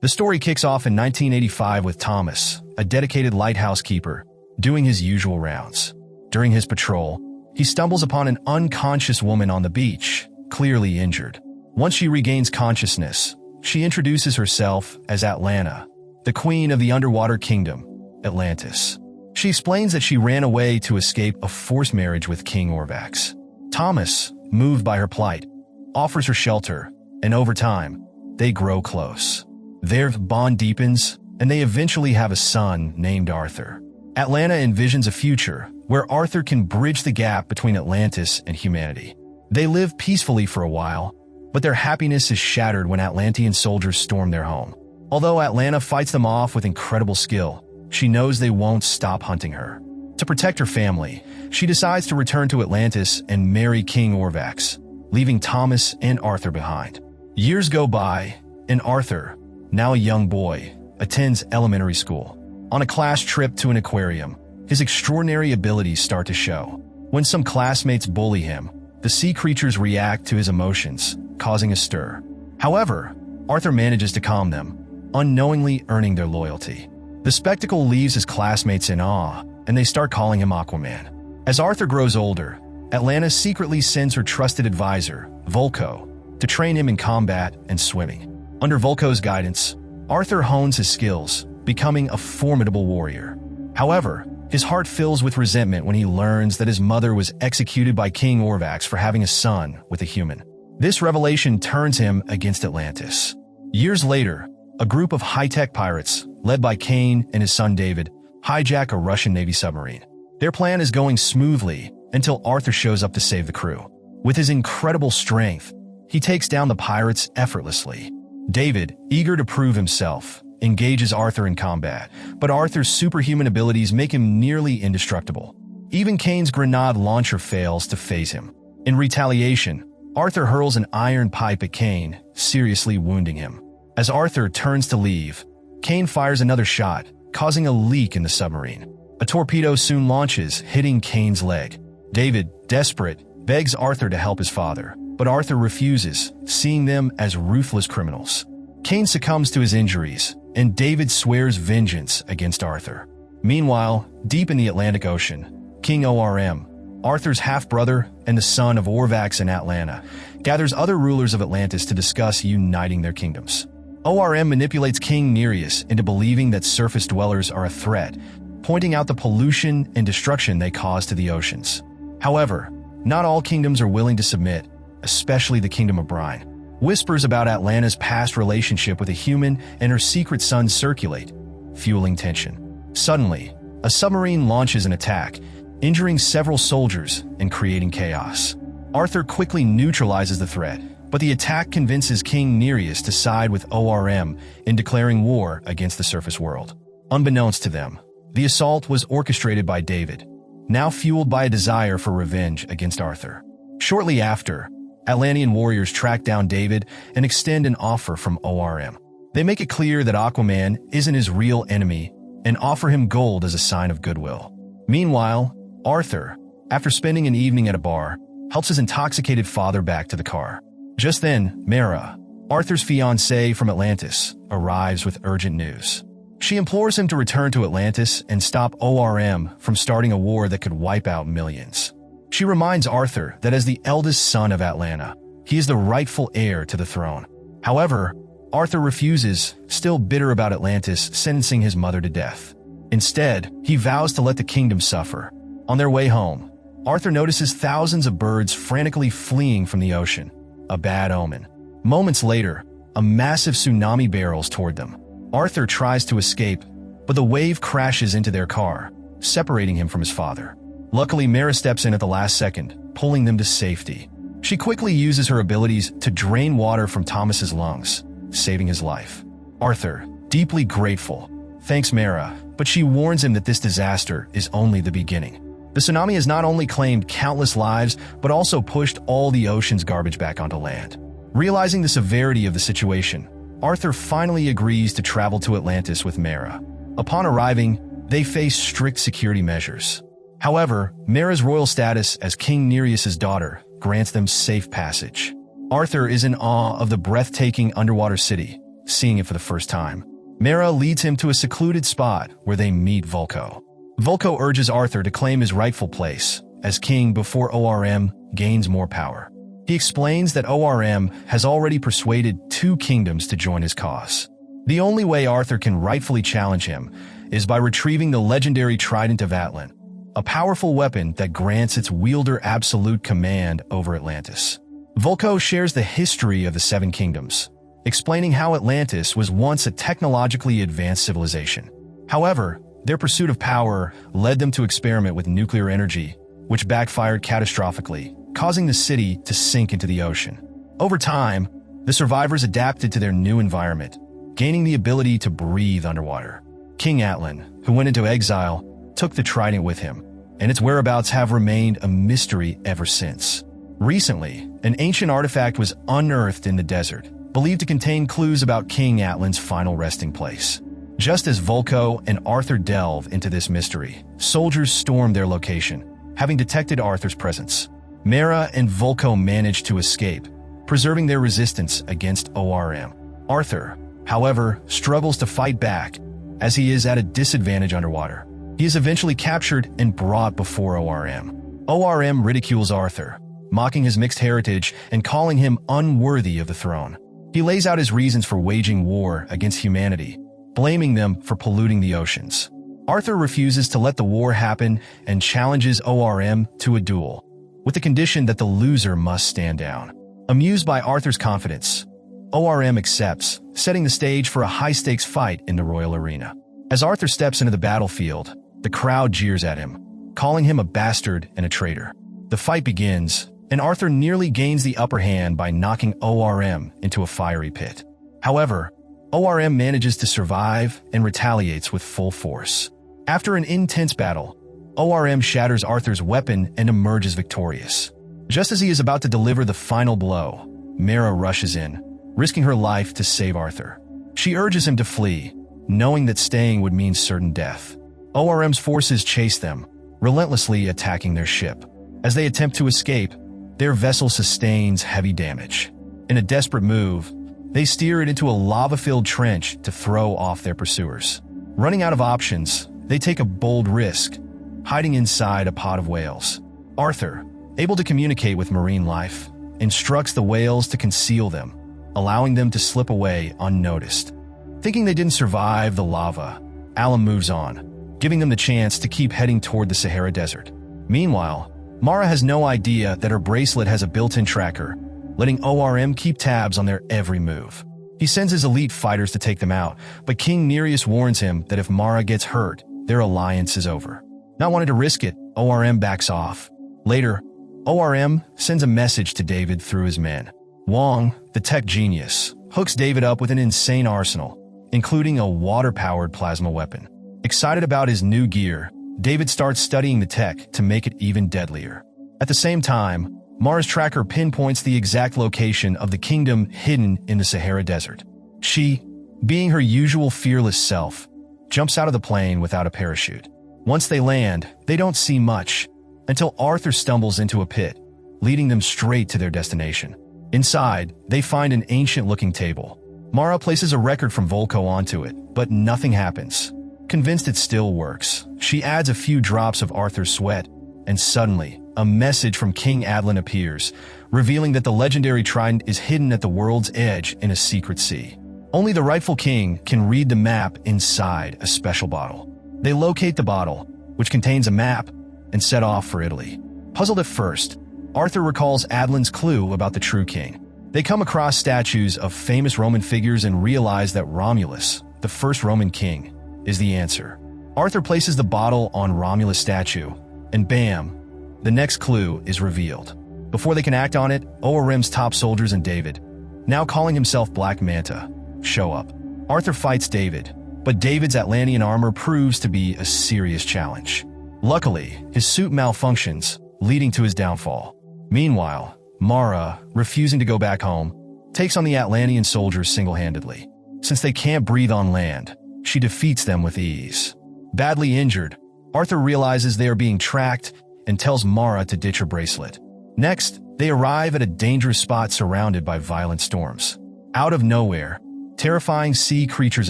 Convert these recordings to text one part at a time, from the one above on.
The story kicks off in 1985 with Thomas, a dedicated lighthouse keeper, doing his usual rounds. During his patrol, he stumbles upon an unconscious woman on the beach, clearly injured. Once she regains consciousness, she introduces herself as Atlanta, the queen of the underwater kingdom, Atlantis. She explains that she ran away to escape a forced marriage with King Orvax. Thomas, moved by her plight, offers her shelter, and over time, they grow close. Their bond deepens, and they eventually have a son named Arthur. Atlanta envisions a future where Arthur can bridge the gap between Atlantis and humanity. They live peacefully for a while, but their happiness is shattered when Atlantean soldiers storm their home. Although Atlanta fights them off with incredible skill, she knows they won't stop hunting her. To protect her family, she decides to return to Atlantis and marry King Orvax, leaving Thomas and Arthur behind. Years go by, and Arthur, now a young boy, attends elementary school. On a class trip to an aquarium, his extraordinary abilities start to show. When some classmates bully him, the sea creatures react to his emotions, causing a stir. However, Arthur manages to calm them, unknowingly earning their loyalty. The spectacle leaves his classmates in awe, and they start calling him Aquaman. As Arthur grows older, Atlanta secretly sends her trusted advisor, Volko, to train him in combat and swimming. Under Volko's guidance, Arthur hones his skills, becoming a formidable warrior. However, his heart fills with resentment when he learns that his mother was executed by King Orvax for having a son with a human. This revelation turns him against Atlantis. Years later, a group of high-tech pirates, led by Kane and his son David, hijack a Russian Navy submarine. Their plan is going smoothly until Arthur shows up to save the crew. With his incredible strength, he takes down the pirates effortlessly. David, eager to prove himself, engages Arthur in combat, but Arthur's superhuman abilities make him nearly indestructible. Even Kane's grenade launcher fails to phase him. In retaliation, Arthur hurls an iron pipe at Kane, seriously wounding him. As Arthur turns to leave, Kane fires another shot, causing a leak in the submarine. A torpedo soon launches, hitting Kane's leg. David, desperate, begs Arthur to help his father, but Arthur refuses, seeing them as ruthless criminals. Kane succumbs to his injuries, and David swears vengeance against Arthur. Meanwhile, deep in the Atlantic Ocean, King ORM, Arthur's half-brother and the son of Orvax and Atlanta, gathers other rulers of Atlantis to discuss uniting their kingdoms. ORM manipulates King Nereus into believing that surface dwellers are a threat, pointing out the pollution and destruction they cause to the oceans. However, not all kingdoms are willing to submit, especially the Kingdom of Brine. Whispers about Atlanta's past relationship with a human and her secret son circulate, fueling tension. Suddenly, a submarine launches an attack, injuring several soldiers and creating chaos. Arthur quickly neutralizes the threat, but the attack convinces King Nereus to side with ORM in declaring war against the surface world. Unbeknownst to them, the assault was orchestrated by David, now fueled by a desire for revenge against Arthur. Shortly after, Atlantean warriors track down David and extend an offer from ORM. They make it clear that Aquaman isn't his real enemy and offer him gold as a sign of goodwill. Meanwhile, Arthur, after spending an evening at a bar, helps his intoxicated father back to the car. Just then, Mara, Arthur's fiancée from Atlantis, arrives with urgent news. She implores him to return to Atlantis and stop ORM from starting a war that could wipe out millions. She reminds Arthur that as the eldest son of Atlanta, he is the rightful heir to the throne. However, Arthur refuses, still bitter about Atlantis sentencing his mother to death. Instead, he vows to let the kingdom suffer. On their way home, Arthur notices thousands of birds frantically fleeing from the ocean, a bad omen. Moments later, a massive tsunami barrels toward them. Arthur tries to escape, but the wave crashes into their car, separating him from his father. Luckily, Mara steps in at the last second, pulling them to safety. She quickly uses her abilities to drain water from Thomas's lungs, saving his life. Arthur, deeply grateful, thanks Mara, but she warns him that this disaster is only the beginning. The tsunami has not only claimed countless lives, but also pushed all the ocean's garbage back onto land. Realizing the severity of the situation, Arthur finally agrees to travel to Atlantis with Mara. Upon arriving, they face strict security measures. However, Mara's royal status as King Nereus' daughter grants them safe passage. Arthur is in awe of the breathtaking underwater city, seeing it for the first time. Mara leads him to a secluded spot where they meet Vulko. Vulko urges Arthur to claim his rightful place as king before ORM gains more power. He explains that ORM has already persuaded 2 kingdoms to join his cause. The only way Arthur can rightfully challenge him is by retrieving the legendary trident of Atlan, a powerful weapon that grants its wielder absolute command over Atlantis. Vulko shares the history of the 7 kingdoms, explaining how Atlantis was once a technologically advanced civilization. However, their pursuit of power led them to experiment with nuclear energy, which backfired catastrophically, causing the city to sink into the ocean. Over time, the survivors adapted to their new environment, gaining the ability to breathe underwater. King Atlan, who went into exile, took the trident with him, and its whereabouts have remained a mystery ever since. Recently, an ancient artifact was unearthed in the desert, believed to contain clues about King Atlan's final resting place. Just as Vulko and Arthur delve into this mystery, soldiers storm their location, having detected Arthur's presence. Mara and Vulko manage to escape, preserving their resistance against ORM. Arthur, however, struggles to fight back, as he is at a disadvantage underwater. He is eventually captured and brought before ORM. ORM ridicules Arthur, mocking his mixed heritage and calling him unworthy of the throne. He lays out his reasons for waging war against humanity, blaming them for polluting the oceans. Arthur refuses to let the war happen and challenges ORM to a duel, with the condition that the loser must stand down. Amused by Arthur's confidence, ORM accepts, setting the stage for a high-stakes fight in the royal arena. As Arthur steps into the battlefield, the crowd jeers at him, calling him a bastard and a traitor. The fight begins, and Arthur nearly gains the upper hand by knocking ORM into a fiery pit. However, ORM manages to survive and retaliates with full force. After an intense battle, ORM shatters Arthur's weapon and emerges victorious. Just as he is about to deliver the final blow, Mara rushes in, risking her life to save Arthur. She urges him to flee, knowing that staying would mean certain death. ORM's forces chase them, relentlessly attacking their ship. As they attempt to escape, their vessel sustains heavy damage. In a desperate move, they steer it into a lava-filled trench to throw off their pursuers. Running out of options, they take a bold risk, hiding inside a pod of whales. Arthur, able to communicate with marine life, instructs the whales to conceal them, allowing them to slip away unnoticed. Thinking they didn't survive the lava, Alan moves on, giving them the chance to keep heading toward the Sahara Desert. Meanwhile, Mara has no idea that her bracelet has a built-in tracker, letting ORM keep tabs on their every move. He sends his elite fighters to take them out, but King Nereus warns him that if Mara gets hurt, their alliance is over. Not wanting to risk it, ORM backs off. Later, ORM sends a message to David through his men. Wong, the tech genius, hooks David up with an insane arsenal, including a water-powered plasma weapon. Excited about his new gear, David starts studying the tech to make it even deadlier. At the same time, Mara's tracker pinpoints the exact location of the kingdom hidden in the Sahara Desert. She, being her usual fearless self, jumps out of the plane without a parachute. Once they land, they don't see much, until Arthur stumbles into a pit, leading them straight to their destination. Inside, they find an ancient-looking table. Mara places a record from Vulko onto it, but nothing happens. Convinced it still works, she adds a few drops of Arthur's sweat, and suddenly, a message from King Atlan appears, revealing that the legendary trident is hidden at the world's edge in a secret sea. Only the rightful king can read the map inside a special bottle. They locate the bottle, which contains a map, and set off for Italy. Puzzled at first, Arthur recalls Atlan's clue about the true king. They come across statues of famous Roman figures and realize that Romulus, the first Roman king, is the answer. Arthur places the bottle on Romulus' statue, and bam, the next clue is revealed. Before they can act on it, ORM's top soldiers and David, now calling himself Black Manta, show up. Arthur fights David, but David's Atlantean armor proves to be a serious challenge. Luckily, his suit malfunctions, leading to his downfall. Meanwhile, Mara, refusing to go back home, takes on the Atlantean soldiers single-handedly. Since they can't breathe on land, she defeats them with ease. Badly injured, Arthur realizes they are being tracked and tells Mara to ditch her bracelet. Next, they arrive at a dangerous spot surrounded by violent storms. Out of nowhere, Terrifying sea creatures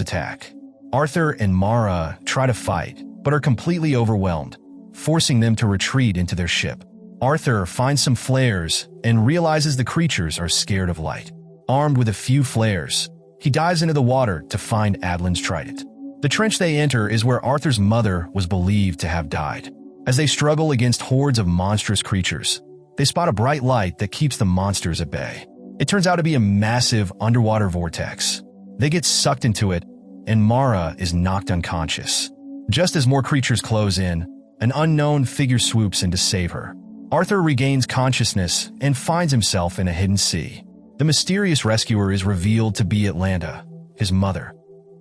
attack. Arthur and Mara try to fight, but are completely overwhelmed, forcing them to retreat into their ship. Arthur finds some flares and realizes the creatures are scared of light. Armed with a few flares, he dives into the water to find Atlantis' trident. The trench they enter is where Arthur's mother was believed to have died. As they struggle against hordes of monstrous creatures, they spot a bright light that keeps the monsters at bay. It turns out to be a massive underwater vortex. They get sucked into it, and Mara is knocked unconscious. Just as more creatures close in, an unknown figure swoops in to save her. Arthur regains consciousness and finds himself in a hidden sea. The mysterious rescuer is revealed to be Atlanta, his mother,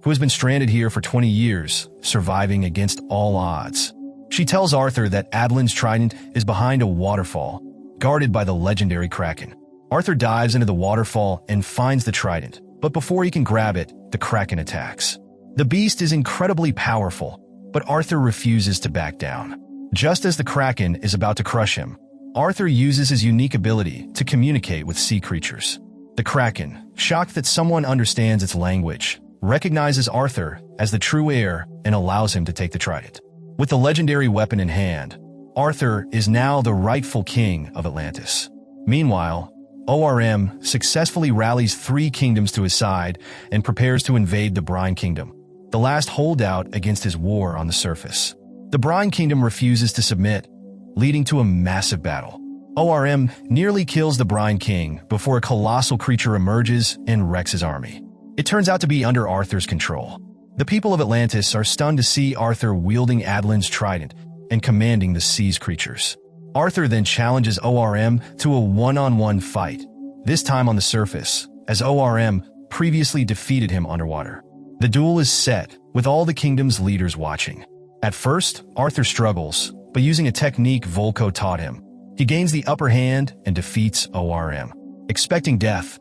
who has been stranded here for 20 years, surviving against all odds. She tells Arthur that Atlantis' trident is behind a waterfall, guarded by the legendary Kraken. Arthur dives into the waterfall and finds the trident, but before he can grab it, the Kraken attacks. The beast is incredibly powerful, but Arthur refuses to back down. Just as the Kraken is about to crush him, Arthur uses his unique ability to communicate with sea creatures. The Kraken, shocked that someone understands its language, recognizes Arthur as the true heir and allows him to take the trident. With the legendary weapon in hand, Arthur is now the rightful king of Atlantis. Meanwhile, ORM successfully rallies 3 kingdoms to his side and prepares to invade the Brine Kingdom, the last holdout against his war on the surface. The Brine Kingdom refuses to submit, leading to a massive battle. ORM nearly kills the Brine King before a colossal creature emerges and wrecks his army. It turns out to be under Arthur's control. The people of Atlantis are stunned to see Arthur wielding Atlantis' trident and commanding the sea's creatures. Arthur then challenges ORM to a one-on-one fight, this time on the surface, as ORM previously defeated him underwater. The duel is set, with all the kingdom's leaders watching. At first, Arthur struggles, but using a technique Volko taught him, he gains the upper hand and defeats ORM. Expecting death,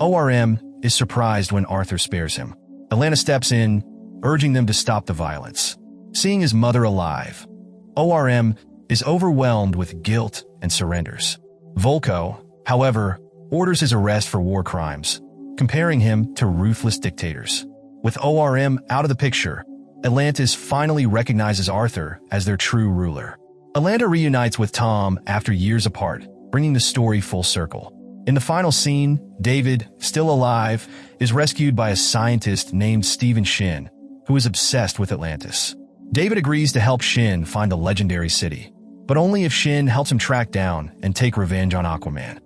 ORM is surprised when Arthur spares him. Atlanta steps in, urging them to stop the violence. Seeing his mother alive, ORM is overwhelmed with guilt and surrenders. Volko, however, orders his arrest for war crimes, comparing him to ruthless dictators. With ORM out of the picture, Atlantis finally recognizes Arthur as their true ruler. Atlanta reunites with Tom after years apart, bringing the story full circle. In the final scene, David, still alive, is rescued by a scientist named Stephen Shin, who is obsessed with Atlantis. David agrees to help Shin find the legendary city, but only if Shin helps him track down and take revenge on Aquaman.